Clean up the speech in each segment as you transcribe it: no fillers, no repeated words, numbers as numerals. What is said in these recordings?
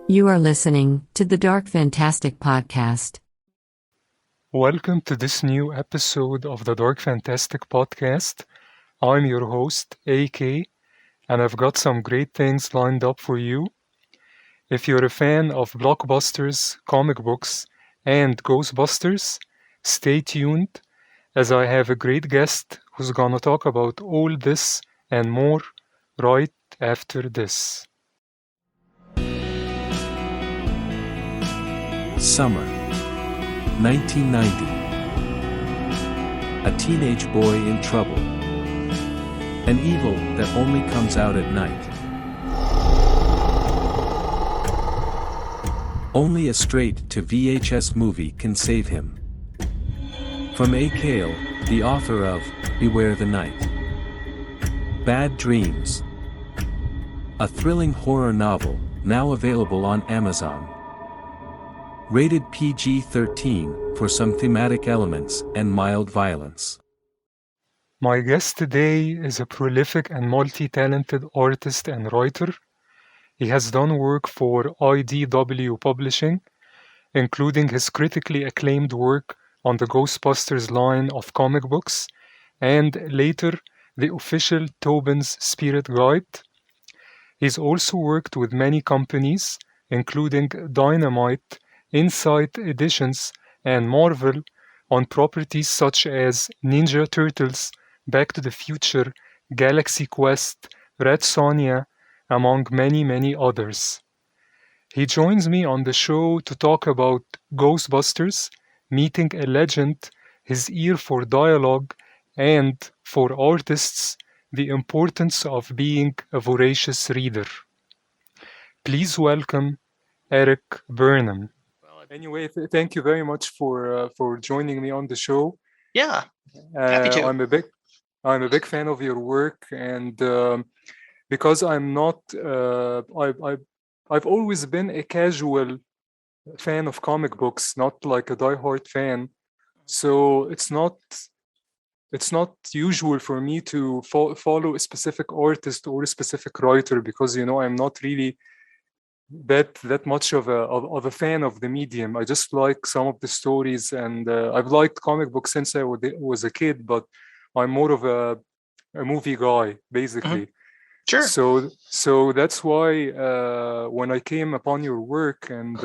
You are listening to the Dark Fantastic Podcast. Welcome to this new episode of the Dark Fantastic Podcast. I'm your host, AK, and I've got some great things lined up for you. If you're a fan of blockbusters, comic books, and Ghostbusters, stay tuned as I have a great guest who's gonna talk about all this and more right after this. Summer 1990. A teenage boy in trouble. An evil that only comes out at night. Only a straight-to VHS movie can save him. From A. Kale, the author of Beware the Night. Bad Dreams. A thrilling horror novel, now available on Amazon. Rated PG-13 for some thematic elements and mild violence. My guest today is a prolific and multi-talented artist and writer. He has done work for IDW Publishing, including his critically acclaimed work on the Ghostbusters line of comic books, and later the official Tobin's Spirit Guide. He's also worked with many companies, including Dynamite, Insight Editions, and Marvel, on properties such as Ninja Turtles, Back to the Future, Galaxy Quest, Red Sonja, among many others. He joins me on the show to talk about Ghostbusters, meeting a legend, his ear for dialogue, and, for artists, the importance of being a voracious reader. Please welcome Erik Burnham. Anyway, thank you very much for joining me on the show. Yeah, happy to. I'm a big fan of your work, and because I'm not, I've always been a casual fan of comic books, not like a diehard fan. So it's not usual for me to follow a specific artist or a specific writer, because I'm not really that much of a fan of the medium. I just like some of the stories, and I've liked comic books since I was a kid, but I'm more of a movie guy, basically. Mm-hmm. Sure. So that's why when I came upon your work and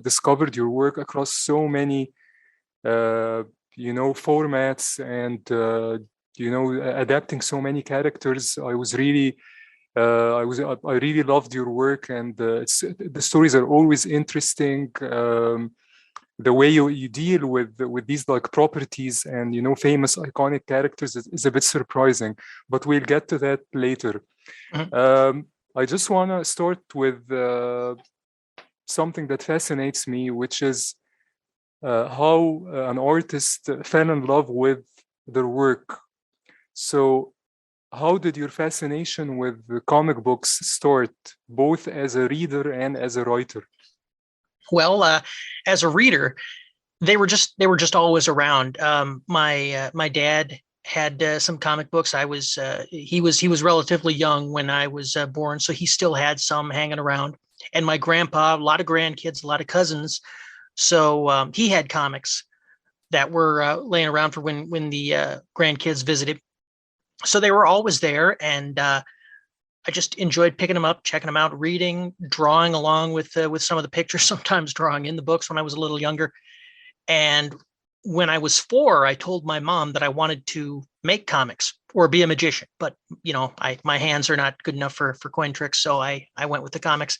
discovered your work across so many formats and adapting so many characters, I really loved your work, and the stories are always interesting. The way you deal with these like properties and famous iconic characters is a bit surprising, but we'll get to that later. Mm-hmm. I just want to start with something that fascinates me, which is how an artist fell in love with their work. So how did your fascination with the comic books start, both as a reader and as a writer? Well, as a reader, they were just always around. My dad had some comic books. He was relatively young when I was born, so he still had some hanging around. And my grandpa, a lot of grandkids, a lot of cousins, so he had comics that were laying around for when the grandkids visited. So they were always there, and I just enjoyed picking them up, checking them out, reading, drawing along with some of the pictures, sometimes drawing in the books when I was a little younger. And when I was 4, I told my mom that I wanted to make comics or be a magician, but my hands are not good enough for coin tricks, so I went with the comics.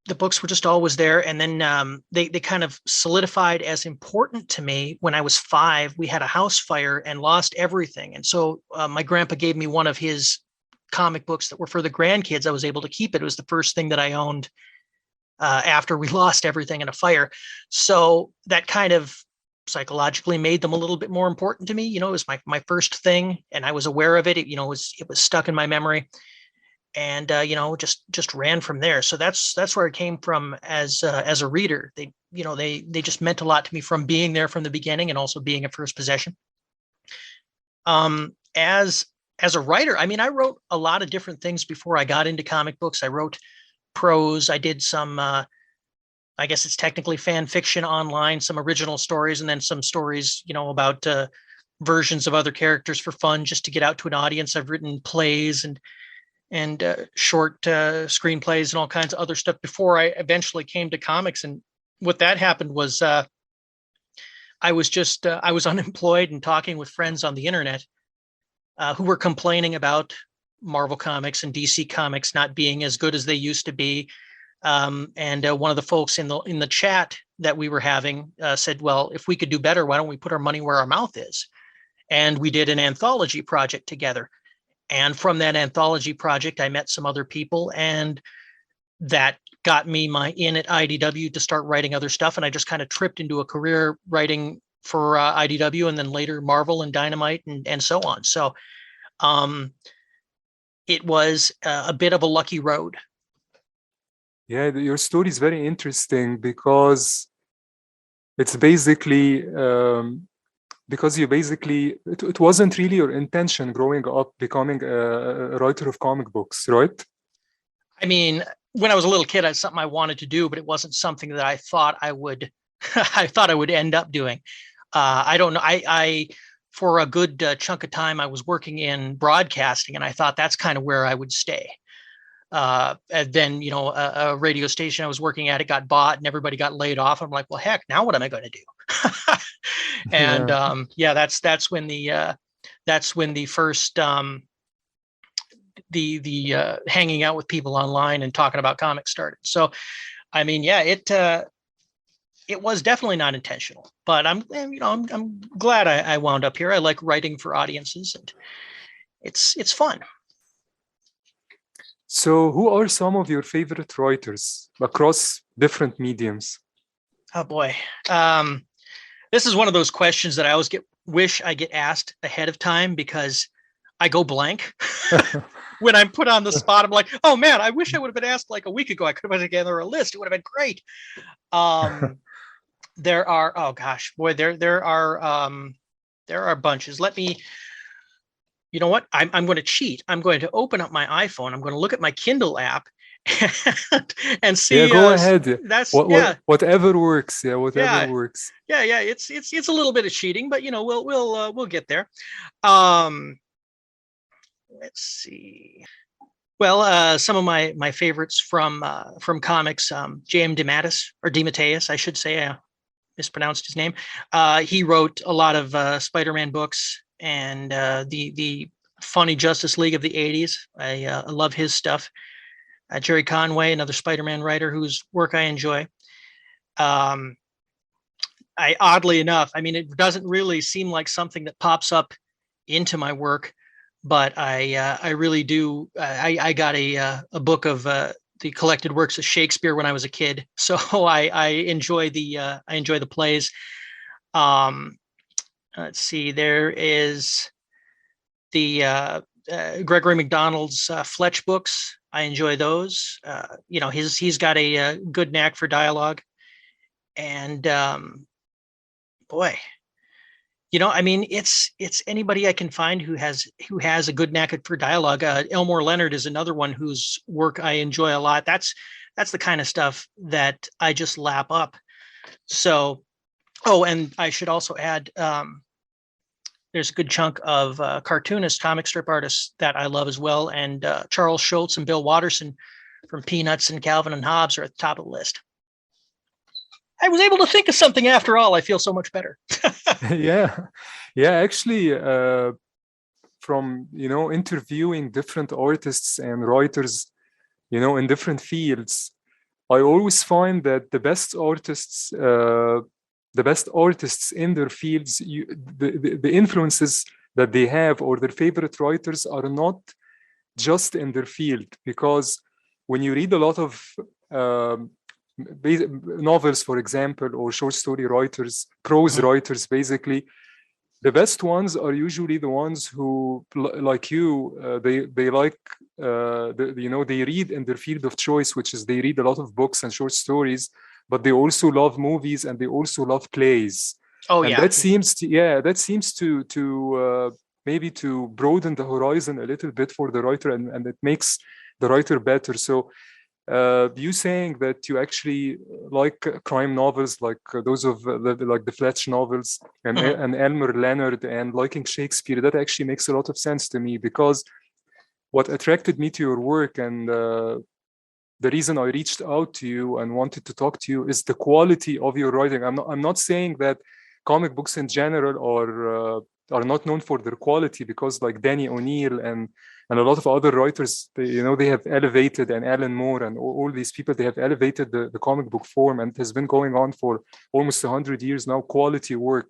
The books were just always there. And then they kind of solidified as important to me when I was 5. We had a house fire and lost everything. And so my grandpa gave me one of his comic books that were for the grandkids. I was able to keep it. It was the first thing that I owned after we lost everything in a fire. So that kind of psychologically made them a little bit more important to me. It was my first thing, and I was aware of it. It was stuck in my memory. And just ran from there. So that's where it came from as a reader. They just meant a lot to me from being there from the beginning, and also being a first possession. As as a writer, I mean, I wrote a lot of different things before I got into comic books. I wrote prose. I did some, I guess it's technically fan fiction online, some original stories, and then some stories, about versions of other characters for fun, just to get out to an audience. I've written plays and short screenplays and all kinds of other stuff before I eventually came to comics. And what that happened was I was unemployed and talking with friends on the internet who were complaining about Marvel Comics and DC Comics not being as good as they used to be. And one of the folks in the chat that we were having said, well, if we could do better, why don't we put our money where our mouth is? And we did an anthology project together. And from that anthology project, I met some other people, and that got me in at IDW to start writing other stuff. And I just kind of tripped into a career writing for IDW, and then later Marvel and Dynamite and so on. So it was a bit of a lucky road. Yeah, your story is very interesting because it's basically because it wasn't really your intention growing up becoming a writer of comic books, right? I mean, when I was a little kid, it's something I wanted to do, but it wasn't something that I thought I would end up doing. I don't know. I for a good chunk of time, I was working in broadcasting, and I thought that's kind of where I would stay. And then, a radio station I was working at, it got bought and everybody got laid off. I'm like, well, heck, now what am I going to do? And that's when the first the hanging out with people online and talking about comics started. So, I mean, it was definitely not intentional, but I'm glad I wound up here. I like writing for audiences, and it's fun. So who are some of your favorite writers across different mediums? Oh boy. This is one of those questions that I always wish I get asked ahead of time, because I go blank. When I'm put on the spot, I'm like, oh man, I wish I would have been asked like a week ago. I could have put together a list. It would have been great. There are, oh gosh, boy, there are bunches. Let me, you know what? I'm going to cheat. I'm going to open up my iPhone. I'm going to look at my Kindle app and see. Yeah, go ahead. That's whatever works. Yeah, whatever works. Yeah. It's a little bit of cheating, but we'll get there. Let's see. Well, some of my favorites from comics, J.M. DeMatteis, I should say. I mispronounced his name. He wrote a lot of Spider-Man books and the funny Justice League of the 80s. I love his stuff. Jerry Conway, another Spider-Man writer whose work I enjoy. Oddly enough, I mean, it doesn't really seem like something that pops up into my work, but I really do. I got a book of the collected works of Shakespeare when I was a kid, so I enjoy the plays. Let's see, there is the Gregory McDonald's Fletch books. I enjoy those. He's got a good knack for dialogue, and boy, I mean, it's anybody I can find who has a good knack for dialogue. Elmore Leonard is another one whose work I enjoy a lot. That's the kind of stuff that I just lap up. So, and I should also add, there's a good chunk of cartoonists, comic strip artists that I love as well. And Charles Schultz and Bill Watterson from Peanuts and Calvin and Hobbes are at the top of the list. I was able to think of something after all. I feel so much better. Yeah. Actually, from interviewing different artists and writers, in different fields, I always find that the best artists in their fields, the influences that they have or their favorite writers are not just in their field, because when you read a lot of novels, for example, or short story writers, prose writers, basically, the best ones are usually the ones who, like you, they like, they read in their field of choice, which is they read a lot of books and short stories, but they also love movies and they also love plays. Oh, and that seems to maybe to broaden the horizon a little bit for the writer, and it makes the writer better. So you saying that you actually like crime novels, like those of the Fletch novels and Elmer Leonard, and liking Shakespeare, that actually makes a lot of sense to me, because what attracted me to your work, and the reason I reached out to you and wanted to talk to you, is the quality of your writing. I'm not saying that comic books in general are not known for their quality, because like Danny O'Neill and a lot of other writers, they have elevated, and Alan Moore and all these people, they have elevated the comic book form, and it has been going on for almost 100 years now, quality work.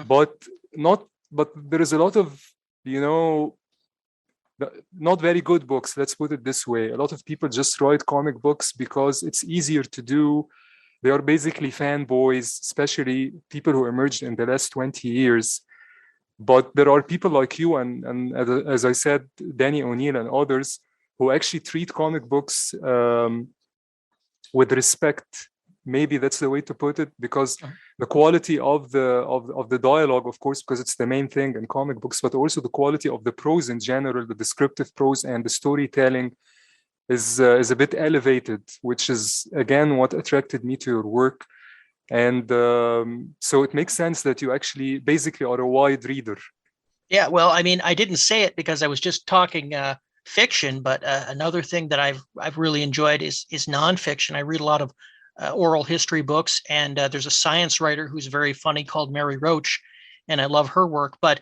But there is a lot of, not very good books, let's put it this way. A lot of people just write comic books because it's easier to do. They are basically fanboys, especially people who emerged in the last 20 years. But there are people like you and as I said, Danny O'Neill and others, who actually treat comic books with respect. Maybe that's the way to put it, because the quality of the dialogue, of course, because it's the main thing in comic books, but also the quality of the prose in general, the descriptive prose and the storytelling is a bit elevated, which is again what attracted me to your work. And so it makes sense that you actually basically are a wide reader. Yeah, well, I mean, I didn't say it because I was just talking fiction, but another thing that I've really enjoyed is nonfiction. I read a lot of oral history books, and there's a science writer who's very funny called Mary Roach, and I love her work. But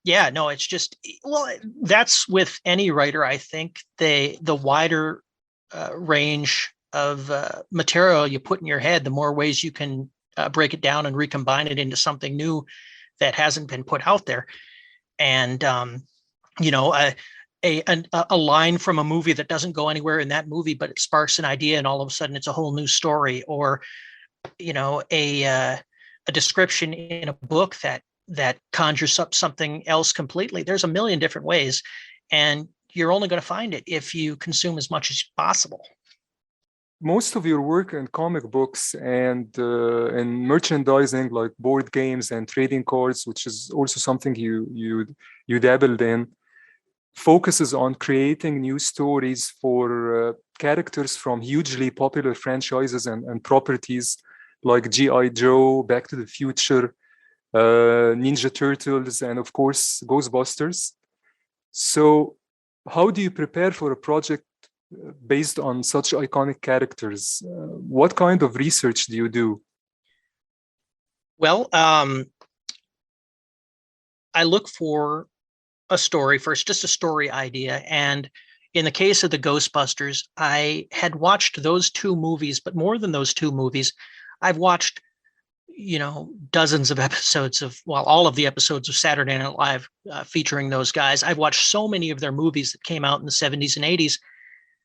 yeah, no, it's just, well, that's with any writer. I think the wider range of material you put in your head, the more ways you can break it down and recombine it into something new that hasn't been put out there. And a line from a movie that doesn't go anywhere in that movie, but it sparks an idea, and all of a sudden it's a whole new story. Or a description in a book that conjures up something else completely. There's a million different ways, and you're only going to find it if you consume as much as possible. Most of your work in comic books and in merchandising, like board games and trading cards, which is also something you dabbled in, focuses on creating new stories for characters from hugely popular franchises and properties like G.I. Joe, Back to the Future, Ninja Turtles, and of course, Ghostbusters. So how do you prepare for a project based on such iconic characters? What kind of research do you do? Well, I look for a story first, just a story idea. And in the case of the Ghostbusters, I had watched those two movies, but more than those two movies, I've watched, dozens of episodes of, all of the episodes of Saturday Night Live featuring those guys. I've watched so many of their movies that came out in the 70s and 80s.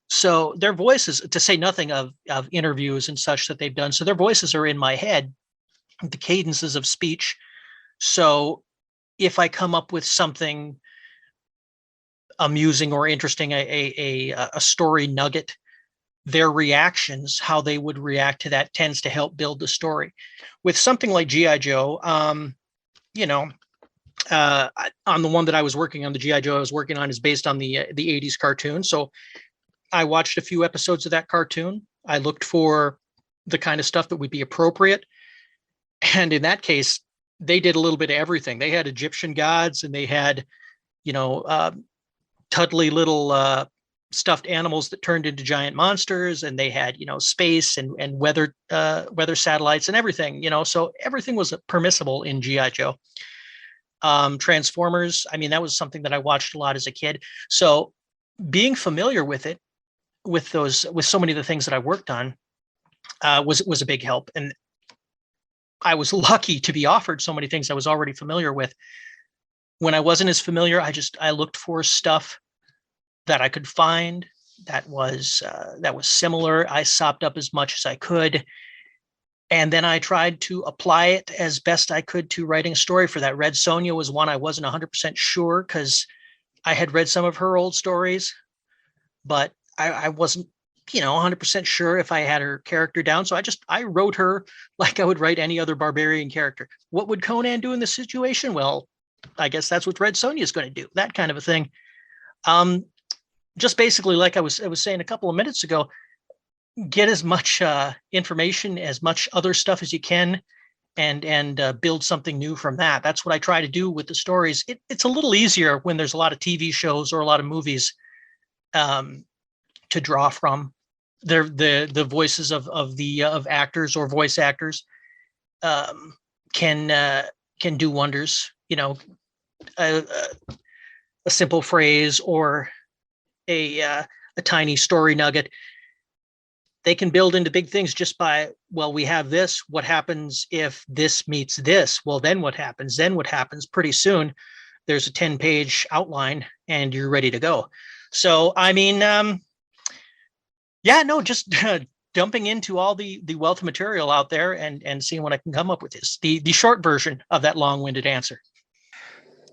So their voices, to say nothing of interviews and such that they've done, so their voices are in my head, the cadences of speech. So if I come up with something amusing or interesting, a story nugget, their reactions, how they would react to that, tends to help build the story. With something like G.I. Joe, on the one that I was working on, the G.I. Joe I was working on is based on the 80s cartoon. So I watched a few episodes of that cartoon. I looked for the kind of stuff that would be appropriate. And in that case, they did a little bit of everything. They had Egyptian gods, and they had, cuddly little stuffed animals that turned into giant monsters, and they had, space and weather satellites and everything, so everything was permissible in G.I. Joe. Transformers, I mean, that was something that I watched a lot as a kid. So being familiar with it, with so many of the things that I worked on, was a big help. And I was lucky to be offered so many things I was already familiar with. When I wasn't as familiar, I looked for stuff that I could find that was similar. I sopped up as much as I could, and then I tried to apply it as best I could to writing a story for that. Red Sonja was one I wasn't 100% sure, because I had read some of her old stories, but I wasn't 100% sure if I had her character down. So I wrote her like I would write any other barbarian character. What would Conan do in this situation? Well, I guess that's what Red Sonja is going to do, that kind of a thing. Just basically, like I was saying a couple of minutes ago, get as much information, as much other stuff as you can, and build something new from that. That's what I try to do with the stories. It's a little easier when there's a lot of TV shows or a lot of movies to draw from. The voices of actors or voice actors can do wonders. A simple phrase or a tiny story nugget, they can build into big things just by, well, we have this. What happens if this meets this? Well, then what happens? Then what happens? Pretty soon, there's a 10-page outline, and you're ready to go. So, I mean, just dumping into all the wealth of material out there and seeing what I can come up with is the short version of that long-winded answer.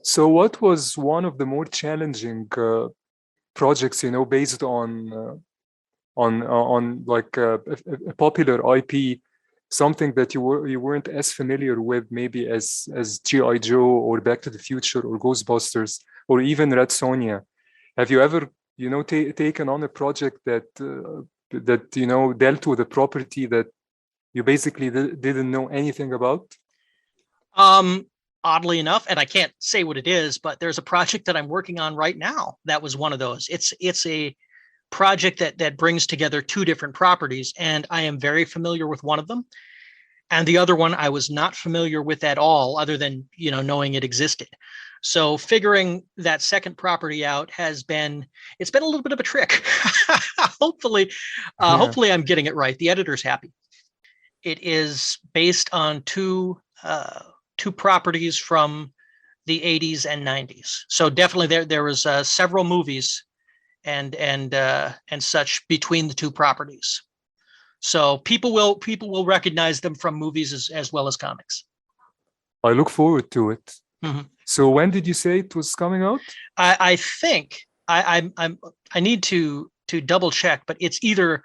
So, what was one of the more challenging projects, based on like a popular IP, something that you weren't as familiar with, maybe as G.I. Joe or Back to the Future or Ghostbusters or even Red Sonja? Have you ever, taken on a project that dealt with a property that you basically didn't know anything about? Oddly enough, and I can't say what it is, but there's a project that I'm working on right now that was one of those. It's a project that brings together two different properties, and I am very familiar with one of them, and the other one I was not familiar with at all, other than knowing it existed. So figuring that second property out it's been a little bit of a trick. Hopefully I'm getting it right. The editor's happy. It is based on two properties from the 80s and 90s. So definitely there was several movies and such between the two properties. So people will recognize them from movies as well as comics. I look forward to it. Mm-hmm. So when did you say it was coming out? I think I need to double check, but it's either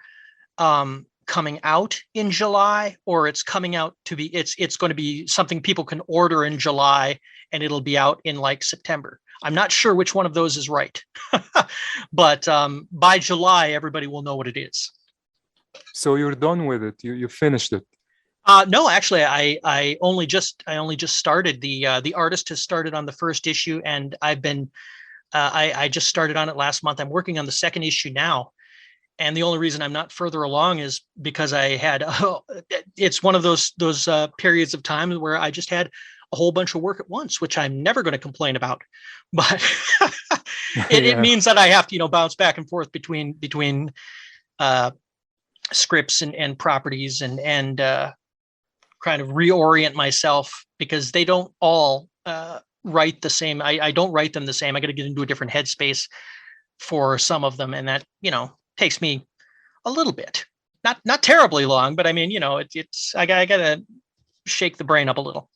coming out in July, or it's coming out it's going to be something people can order in July, and it'll be out in like September. I'm not sure which one of those is right, but by July, everybody will know what it is. So you're done with it. You finished it. No, actually, I only just started. The artist has started on the first issue, and I've been I just started on it last month. I'm working on the second issue now, and the only reason I'm not further along is because I had it's one of those periods of time where I just had a whole bunch of work at once, which I'm never going to complain about, but it means that I have to bounce back and forth between scripts and properties and kind of reorient myself, because they don't all write the same. I don't write them the same. I got to get into a different headspace for some of them, and that takes me a little bit, not terribly long, but I mean it's I gotta shake the brain up a little.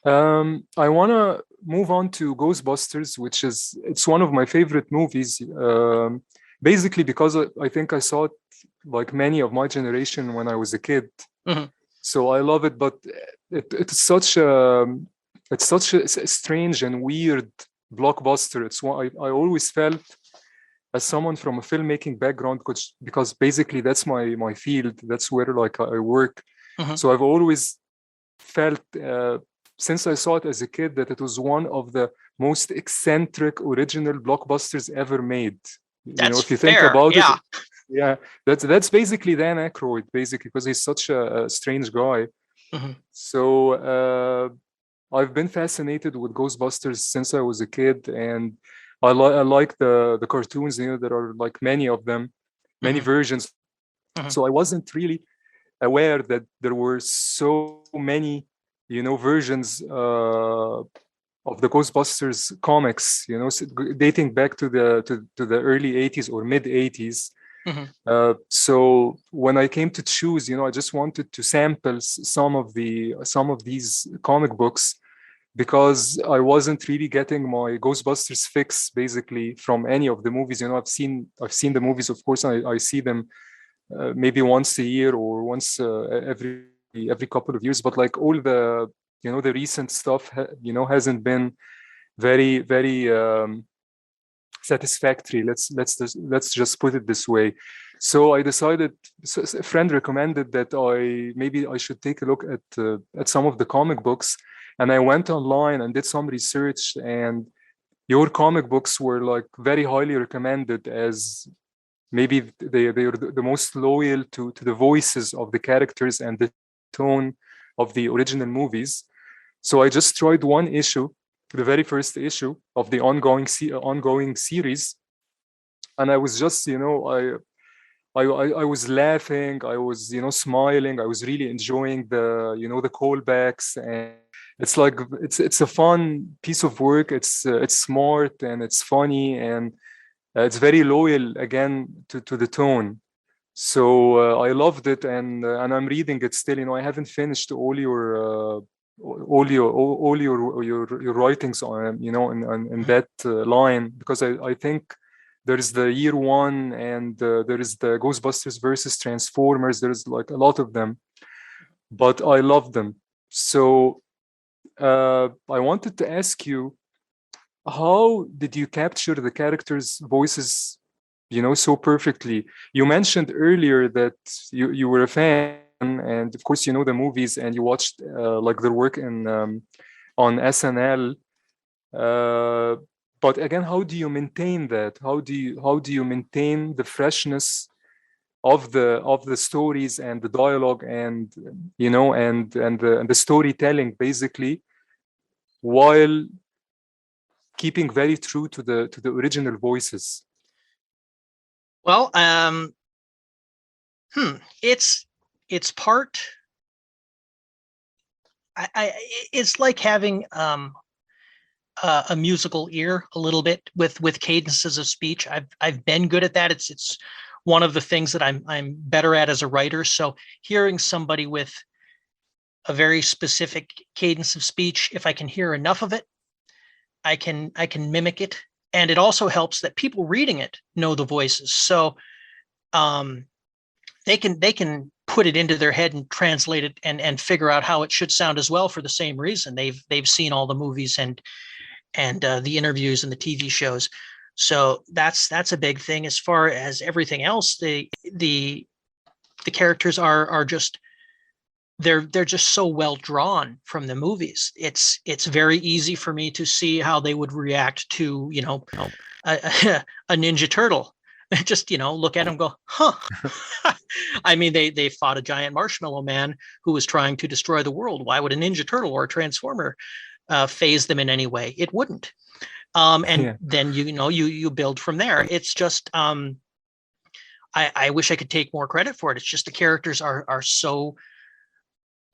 I want to move on to Ghostbusters, which it's one of my favorite movies, basically because I think I saw it like many of my generation when I was a kid. Mm-hmm. So I love it, but it's such a strange and weird blockbuster. It's one I always felt, as someone from a filmmaking background, because basically that's my field. That's where like I work. Mm-hmm. So I've always felt, since I saw it as a kid, that it was one of the most eccentric original blockbusters ever made. That's if you think fair. about it. Yeah, that's basically Dan Aykroyd, basically, because he's such a strange guy. Mm-hmm. So I've been fascinated with Ghostbusters since I was a kid, and I like the cartoons. There are like many of them, many mm-hmm. versions. Mm-hmm. So I wasn't really aware that there were so many, versions of the Ghostbusters comics, dating back to the early 80s or mid 80s. Mm-hmm. So when I came to choose, I just wanted to sample some of these comic books, because I wasn't really getting my Ghostbusters fix basically from any of the movies. I've seen the movies, of course. I see them maybe once a year or once every couple of years, but like all the the recent stuff hasn't been very satisfactory. Let's just put it this way. So I decided. So a friend recommended that maybe I should take a look at some of the comic books, and I went online and did some research, and your comic books were like very highly recommended as maybe they are the most loyal to the voices of the characters and the tone of the original movies. So I just tried one issue, the very first issue of the ongoing series, and I was just, I was laughing, I was, smiling, I was really enjoying the callbacks, and it's like it's a fun piece of work. It's smart and it's funny, and it's very loyal again to the tone. So I loved it, and I'm reading it still. I haven't finished all your writings on in that line, because I think there is the year one, and there is the Ghostbusters versus Transformers. There's like a lot of them, but I love them. So I wanted to ask you, how did you capture the characters' voices, so perfectly? You mentioned earlier that you were a fan, and of course you know the movies, and you watched like their work in on SNL. But again, how do you maintain that? How do you maintain the freshness of the stories and the dialogue, and and the storytelling basically, while keeping very true to the original voices? Well, it's part. It's like having a musical ear a little bit with cadences of speech. I've been good at that. It's one of the things that I'm better at as a writer. So hearing somebody with a very specific cadence of speech, if I can hear enough of it, I can mimic it. And it also helps that people reading it know the voices. So they can put it into their head and translate it and figure out how it should sound as well, for the same reason. They've seen all the movies and the interviews and the TV shows. So that's a big thing. As far as everything else, the characters are just, they're just so well drawn from the movies. It's very easy for me to see how they would react to a Ninja Turtle. Just look at him, go, huh. I mean, they fought a giant marshmallow man who was trying to destroy the world. Why would a Ninja Turtle or a Transformer phase them in any way? It wouldn't. Then you build from there. It's just I wish I could take more credit for it. It's just the characters are so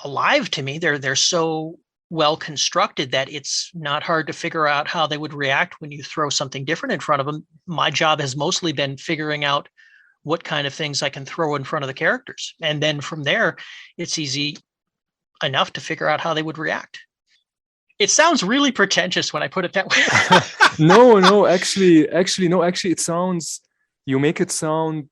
alive to me. They're so well constructed that it's not hard to figure out how they would react when you throw something different in front of them. My job has mostly been figuring out what kind of things I can throw in front of the characters, and then from there it's easy enough to figure out how they would react. It sounds really pretentious when I put it that way. No, actually, it sounds, you make it sound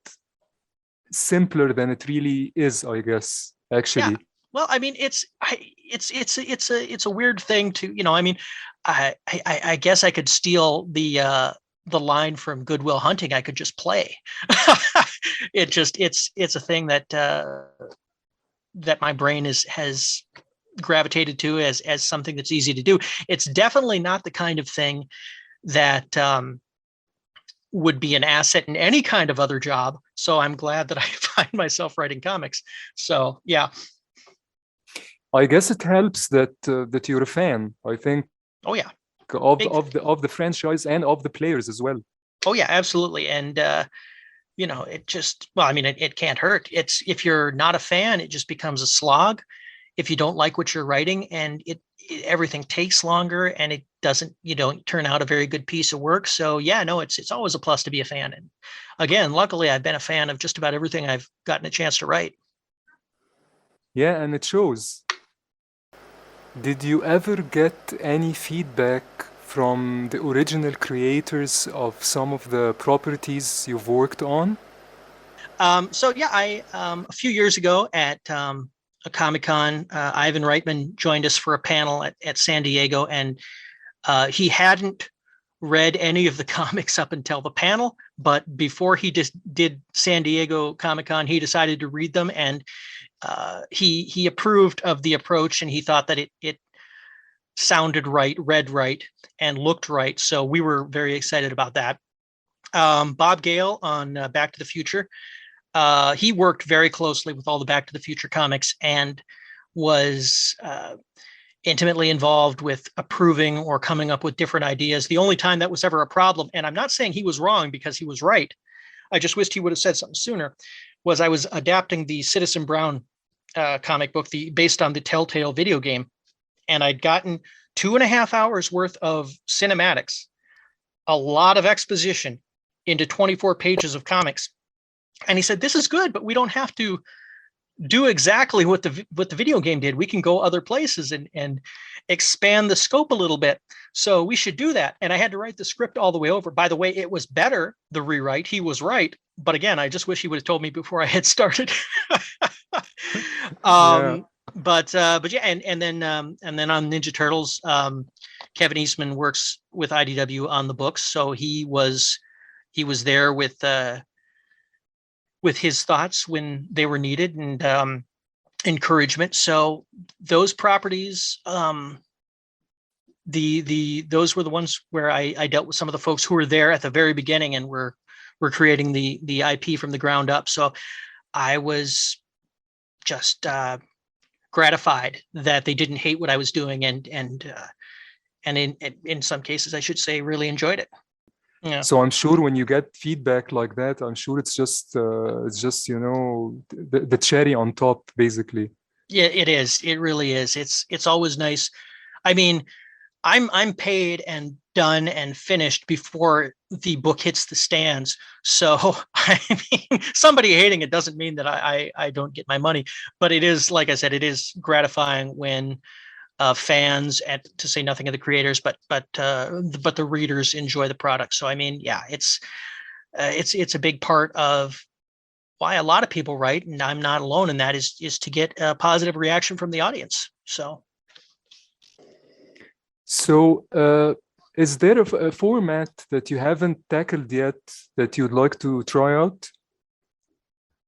simpler than it really is, I guess, actually. Yeah. Well, I mean, it's a weird thing to, I mean, I guess I could steal the line from Good Will Hunting. I could just play. It's a thing that my brain has gravitated to as something that's easy to do. It's definitely not the kind of thing that would be an asset in any kind of other job. So I'm glad that I find myself writing comics. So yeah. I guess it helps that you're a fan, I think. Oh yeah. Of the franchise and of the players as well. Oh yeah, absolutely. And it just, well, I mean, it can't hurt. It's, if you're not a fan, it just becomes a slog. If you don't like what you're writing, and everything takes longer, and you don't turn out a very good piece of work. So yeah, no, it's always a plus to be a fan. And again, luckily I've been a fan of just about everything I've gotten a chance to write. Yeah, and it shows. Did you ever get any feedback from the original creators of some of the properties you've worked on? So yeah, a few years ago at a Comic-Con, Ivan Reitman joined us for a panel at San Diego, and He hadn't read any of the comics up until the panel, but before he just did San Diego Comic-Con, he decided to read them, and he approved of the approach, and he thought that it sounded right, read right, and looked right. So we were very excited about that. Bob Gale on Back to the Future. He worked very closely with all the Back to the Future comics and was intimately involved with approving or coming up with different ideas. The only time that was ever a problem, and I'm not saying he was wrong because he was right, I just wished he would have said something sooner, was I was adapting the Citizen Brown comic book, based on the Telltale video game, and I'd gotten 2.5 hours worth of cinematics, a lot of exposition into 24 pages of comics. And he said, "This is good, but we don't have to do exactly what the video game did. We can go other places and expand the scope a little bit. So we should do that." And I had to write the script all the way over. By the way, it was better, the rewrite. He was right. But again, I just wish he would have told me before I had started. Yeah. But yeah, and then on Ninja Turtles, Kevin Eastman works with IDW on the books, so he was there with his thoughts when they were needed, and encouragement. So those properties, those were the ones where I dealt with some of the folks who were there at the very beginning and were creating the IP from the ground up. So I was just gratified that they didn't hate what I was doing, and in some cases, I should say, really enjoyed it. Yeah. So I'm sure when you get feedback like that, I'm sure it's just the cherry on top, basically. Yeah, it is. It really is. It's always nice. I mean, I'm paid and done and finished before the book hits the stands. So I mean, somebody hating it doesn't mean that I don't get my money. But it is, like I said, it is gratifying when fans, and to say nothing of the creators, but the readers enjoy the product. So I mean, yeah, it's a big part of why a lot of people write, and I'm not alone in that, is to get a positive reaction from the audience. So is there a format that you haven't tackled yet that you'd like to try out?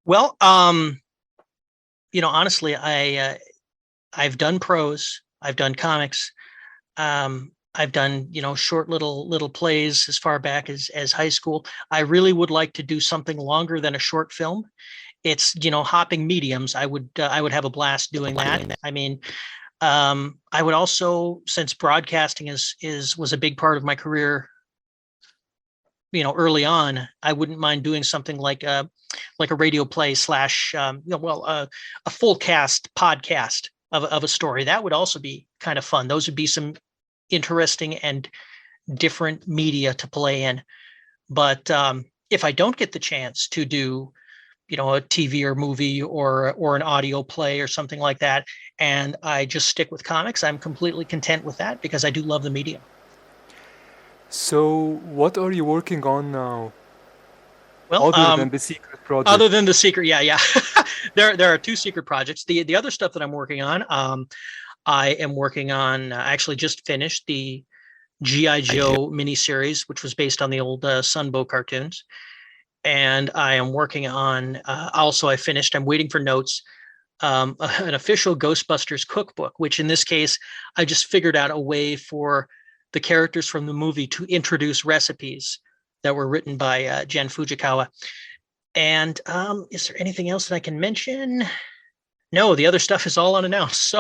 Well, honestly, I've done prose, I've done comics, I've done, short little plays as far back as high school. I really would like to do something longer than a short film. It's, hopping mediums. I would have a blast doing that. I mean, I would also, since broadcasting was a big part of my career, early on, I wouldn't mind doing something like a radio play / a full cast podcast of a story. That would also be kind of fun. Those would be some interesting and different media to play in. But if I don't get the chance to do, a TV or movie or an audio play or something like that, and I just stick with comics, I'm completely content with that because I do love the medium. So what are you working on now? Well, other than the secret project. Other than the secret, yeah. There are 2 secret projects. The other stuff that I'm working on, I am working on, actually just finished the G.I. Joe miniseries, which was based on the old Sunbow cartoons. And I am working on, I'm waiting for notes, an official Ghostbusters cookbook, which in this case, I just figured out a way for the characters from the movie to introduce recipes that were written by Jen Fujikawa. And is there anything else that I can mention? No, the other stuff is all unannounced. So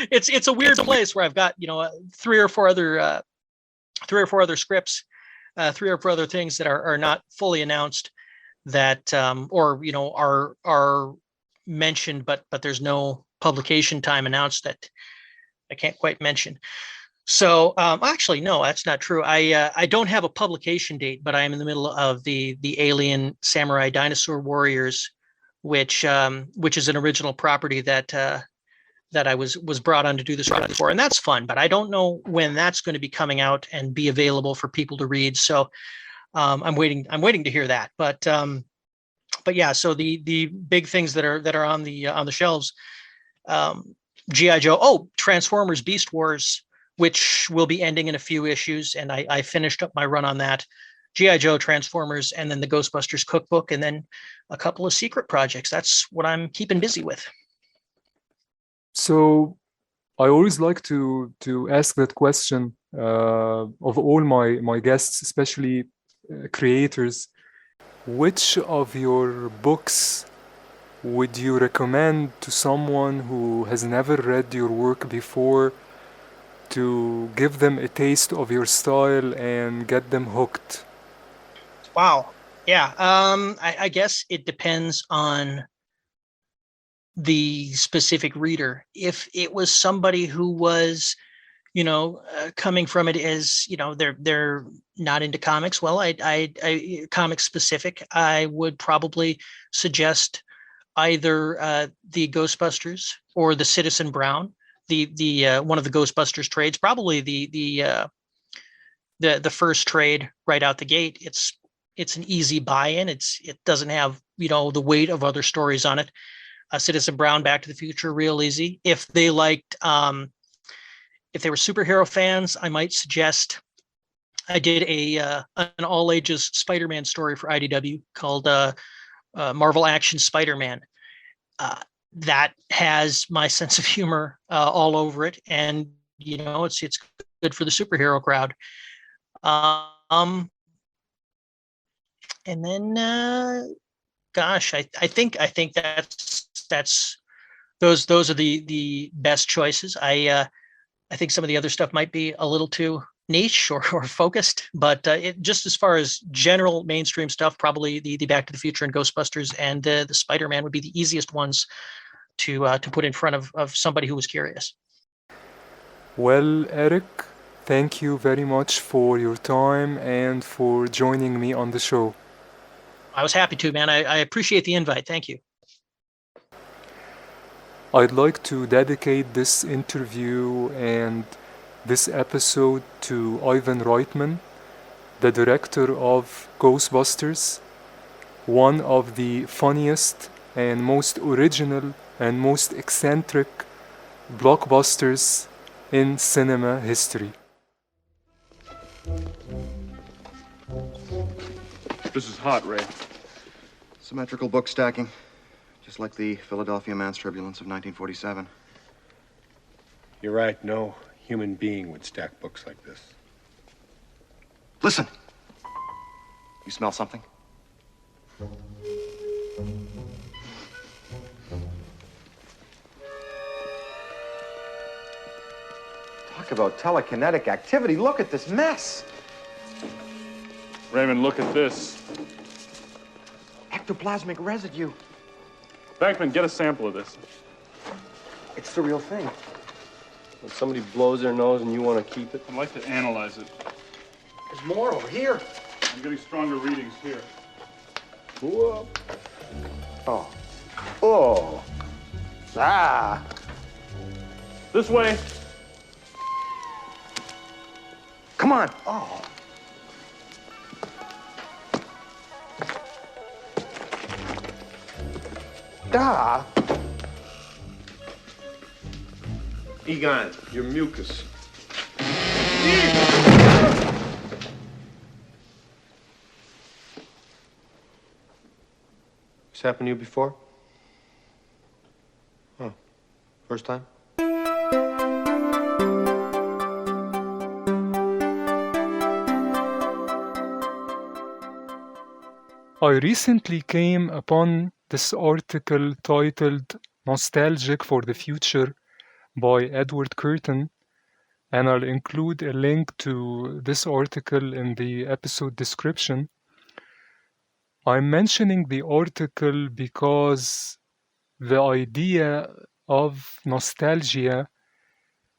it's a weird place where I've got, 3 or 4 other scripts, 3 or 4 other things that are not fully announced that are mentioned, but there's no publication time announced that I can't quite mention. So actually, no, that's not true. I don't have a publication date, but I am in the middle of the Alien Samurai Dinosaur Warriors, which is an original property that I was brought on to do the script for, and that's fun. But I don't know when that's going to be coming out and be available for people to read. So I'm waiting to hear that. But yeah, so the big things that are on the shelves, G.I. Joe, Transformers Beast Wars which will be ending in a few issues. And I finished up my run on that. G.I. Joe, Transformers, and then the Ghostbusters cookbook, and then a couple of secret projects. That's what I'm keeping busy with. So I always like to ask that question of all my guests, especially creators. Which of your books would you recommend to someone who has never read your work before, to give them a taste of your style and get them hooked? Wow. Yeah. I guess it depends on the specific reader. If it was somebody who was, coming from it as, they're not into comics, well, I comic specific, I would probably suggest either the Ghostbusters or the Citizen Brown, the one of the Ghostbusters trades, probably the first trade right out the gate. It's an easy buy-in. It doesn't have, the weight of other stories on it. Citizen Brown, Back to the Future, real easy. If they liked, if they were superhero fans, I might suggest, I did an all ages Spider-Man story for IDW called Marvel Action Spider-Man. That has my sense of humor all over it, and it's good for the superhero crowd. And then, gosh, I think that's those are the best choices. I think some of the other stuff might be a little too niche or focused, but just as far as general mainstream stuff, probably the Back to the Future and Ghostbusters and the Spider-Man would be the easiest ones to put in front of somebody who was curious. Well, Erik, thank you very much for your time and for joining me on the show. I was happy to, man. I appreciate the invite. Thank you. I'd like to dedicate this interview and this episode to Ivan Reitman, the director of Ghostbusters, one of the funniest and most original and most eccentric blockbusters in cinema history. This is hot, Ray. Symmetrical book stacking, just like the Philadelphia Man's Turbulence of 1947. You're right, no human being would stack books like this. Listen! You smell something? Talk about telekinetic activity. Look at this mess. Raymond, look at this. Ectoplasmic residue. Bankman, get a sample of this. It's the real thing. When somebody blows their nose and you want to keep it. I'd like to analyze it. There's more over here. I'm getting stronger readings here. Whoa. Oh. Oh. Ah. This way. Come on. Oh. Da. Egon, your mucus. This happened to you before? Oh, first time? I recently came upon this article titled Nostalgic for the Future by Edward Curtin, and I'll include a link to this article in the episode description. I'm mentioning the article because the idea of nostalgia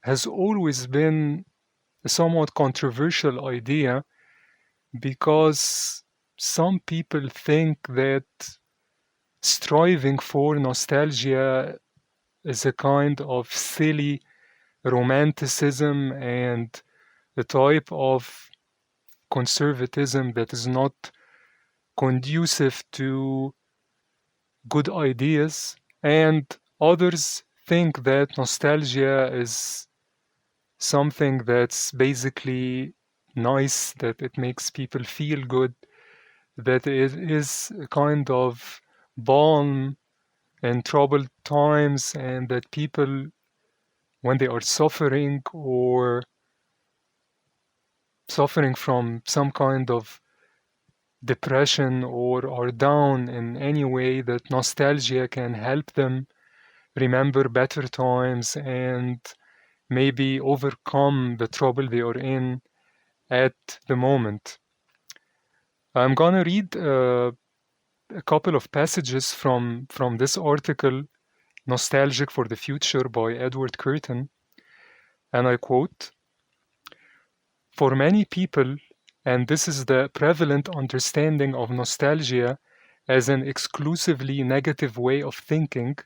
has always been a somewhat controversial idea, because some people think that striving for nostalgia is a kind of silly romanticism and a type of conservatism that is not conducive to good ideas, and others think that nostalgia is something that's basically nice, that it makes people feel good, that it is a kind of balm in troubled times, and that people, when they are suffering or suffering from some kind of depression or are down in any way, that nostalgia can help them remember better times and maybe overcome the trouble they are in at the moment. I'm gonna read a couple of passages from this article, Nostalgic for the Future by Edward Curtin, and I quote, "For many people, and this is the prevalent understanding of nostalgia as an exclusively negative way of thinking,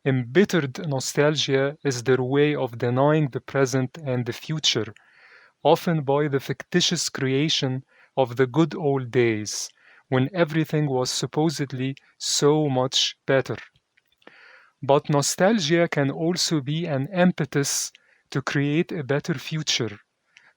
embittered nostalgia is their way of denying the present and the future, often by the fictitious creation of the good old days, when everything was supposedly so much better. But nostalgia can also be an impetus to create a better future,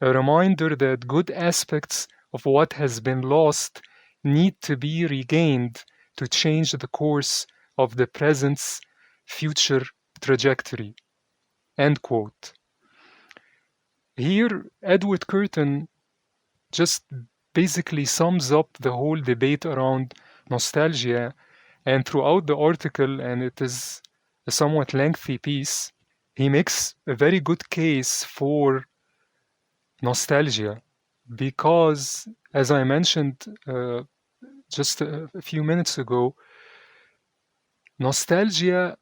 a reminder that good aspects of what has been lost need to be regained to change the course of the present's future trajectory." End quote. Here, Edward Curtin just basically sums up the whole debate around nostalgia, and throughout the article, and it is a somewhat lengthy piece, he makes a very good case for nostalgia because, as I mentioned just a few minutes ago, nostalgia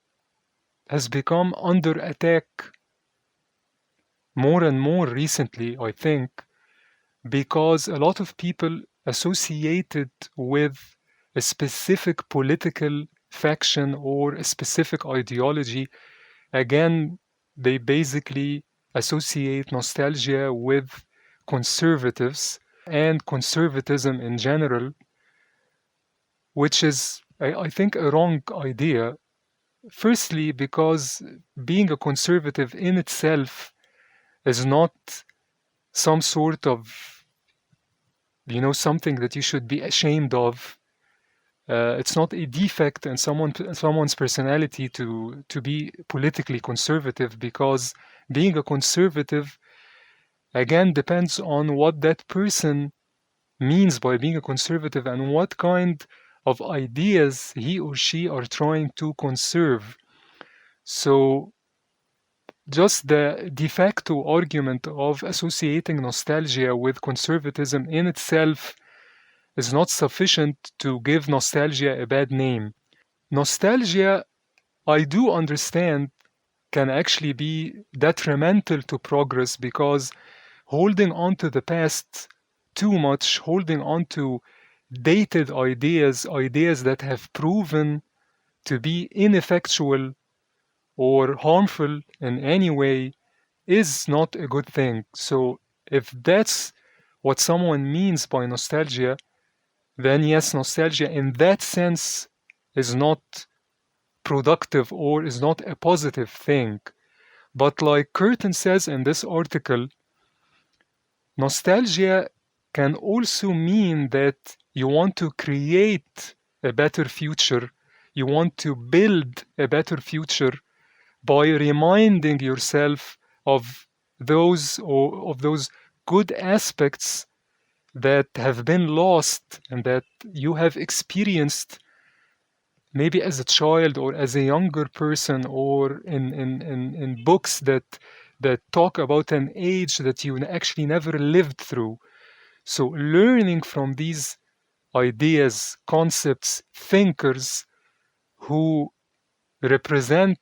has become under attack more and more recently, I think, because a lot of people associate it with a specific political faction or a specific ideology. Again, they basically associate nostalgia with conservatives and conservatism in general, which is, I think, a wrong idea. Firstly, because being a conservative in itself is not some sort of, something that you should be ashamed of. It's not a defect in someone's personality to be politically conservative, because being a conservative, again, depends on what that person means by being a conservative and what kind of ideas he or she are trying to conserve. So just the de facto argument of associating nostalgia with conservatism in itself is not sufficient to give nostalgia a bad name. Nostalgia, I do understand, can actually be detrimental to progress, because holding on to the past too much, holding on to dated ideas that have proven to be ineffectual or harmful in any way, is not a good thing. So if that's what someone means by nostalgia, then yes, nostalgia in that sense is not productive or is not a positive thing. But like Curtin says in this article, nostalgia can also mean that you want to create a better future, you want to build a better future by reminding yourself of those good aspects that have been lost and that you have experienced maybe as a child or as a younger person, or in books that talk about an age that you actually never lived through. So learning from these ideas, concepts, thinkers who represent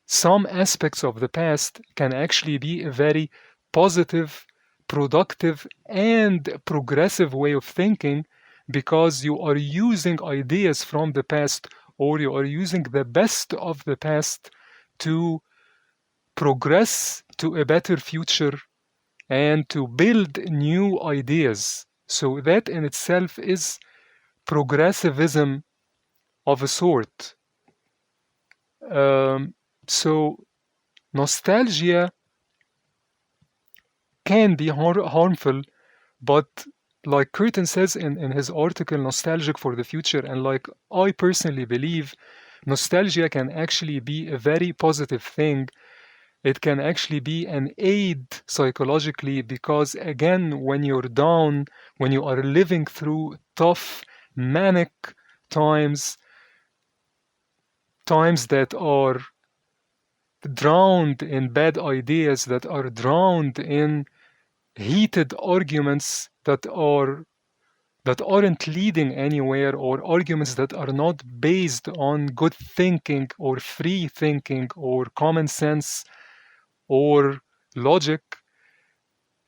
some aspects of the past can actually be a very positive, productive, and progressive way of thinking, because you are using ideas from the past, or you are using the best of the past to progress to a better future and to build new ideas. So that in itself is progressivism of a sort. So nostalgia can be harmful, but like Curtin says in his article, Nostalgic for the Future, and like I personally believe, nostalgia can actually be a very positive thing. It can actually be an aid psychologically because, again, when you're down, when you are living through tough, manic times, times that are drowned in bad ideas, that are drowned in heated arguments that aren't leading anywhere, or arguments that are not based on good thinking or free thinking or common sense or logic,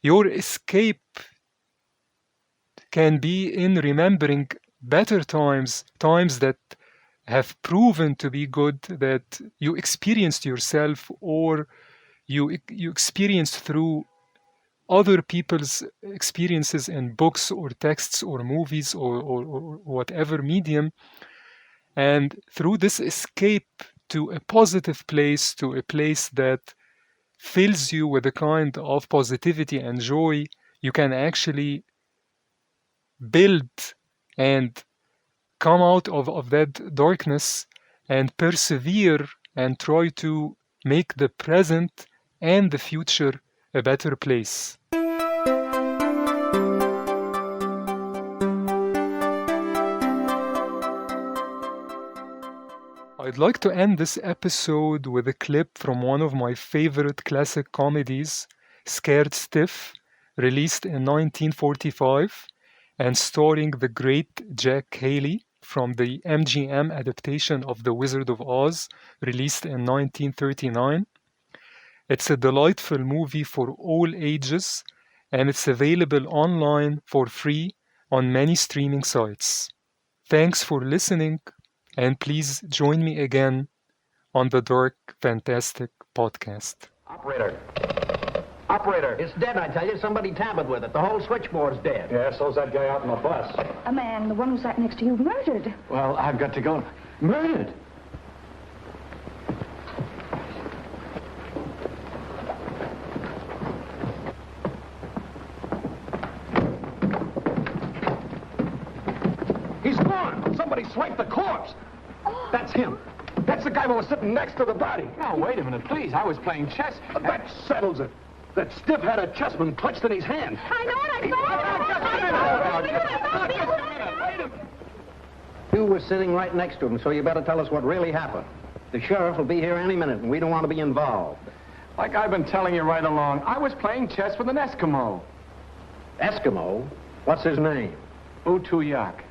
your escape can be in remembering better times, times that have proven to be good, that you experienced yourself or you experienced through other people's experiences in books or texts or movies or whatever medium. And through this escape to a positive place, to a place that fills you with a kind of positivity and joy, you can actually build and come out of that darkness and persevere and try to make the present and the future a better place. I'd like to end this episode with a clip from one of my favorite classic comedies, Scared Stiff, released in 1945 and starring the great Jack Haley from the MGM adaptation of The Wizard of Oz, released in 1939. It's a delightful movie for all ages, and it's available online for free on many streaming sites. Thanks for listening, and please join me again on the Dark Fantastic podcast. Operator, it's dead, I tell you. Somebody tampered with it. The whole switchboard's dead. Yeah, so's that guy out on the bus. A man, the one who sat next to you, murdered. Well, I've got to go. Murdered? He's gone. Somebody swiped the corpse. That's him. That's the guy who was sitting next to the body. Now, wait a minute, please. I was playing chess. That settles it. That stiff had a chessman clutched in his hand. I know it, You were sitting right next to him, so you better tell us what really happened. The sheriff will be here any minute, and we don't want to be involved. Like I've been telling you right along, I was playing chess with an Eskimo. Eskimo? What's his name? Utuyak.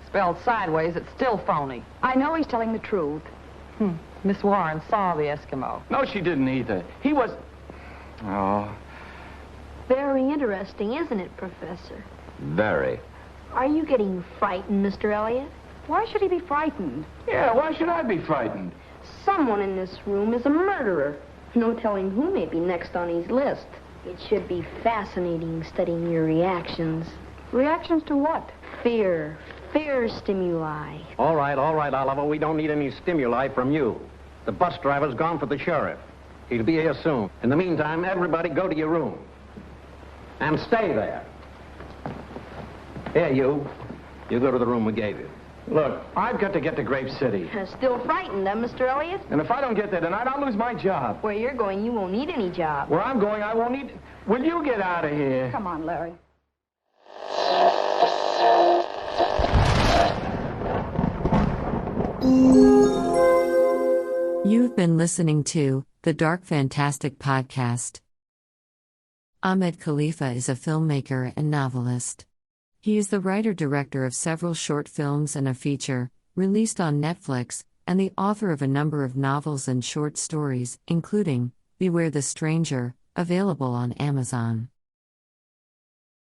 Spelled sideways, it's still phony. I know he's telling the truth. Miss Warren saw the Eskimo. No, she didn't either. He was... Oh. Very interesting, isn't it, Professor? Very. Are you getting frightened, Mr. Elliot? Why should he be frightened? Yeah, why should I be frightened? Someone in this room is a murderer. No telling who may be next on his list. It should be fascinating studying your reactions. Reactions to what? Fear. Fear stimuli. All right, Oliver. We don't need any stimuli from you. The bus driver's gone for the sheriff. He'll be here soon. In the meantime, everybody go to your room. And stay there. Here, you. You go to the room we gave you. Look, I've got to get to Grape City. Still frightened, huh, Mr. Elliot? And if I don't get there tonight, I'll lose my job. Where you're going, you won't need any job. Where I'm going, I won't need... Will you get out of here? Come on, Larry. You've been listening to the Dark Fantastic Podcast. Ahmed Khalifa is a filmmaker and novelist. He is the writer-director of several short films and a feature, released on Netflix, and the author of a number of novels and short stories, including Beware the Stranger, available on Amazon.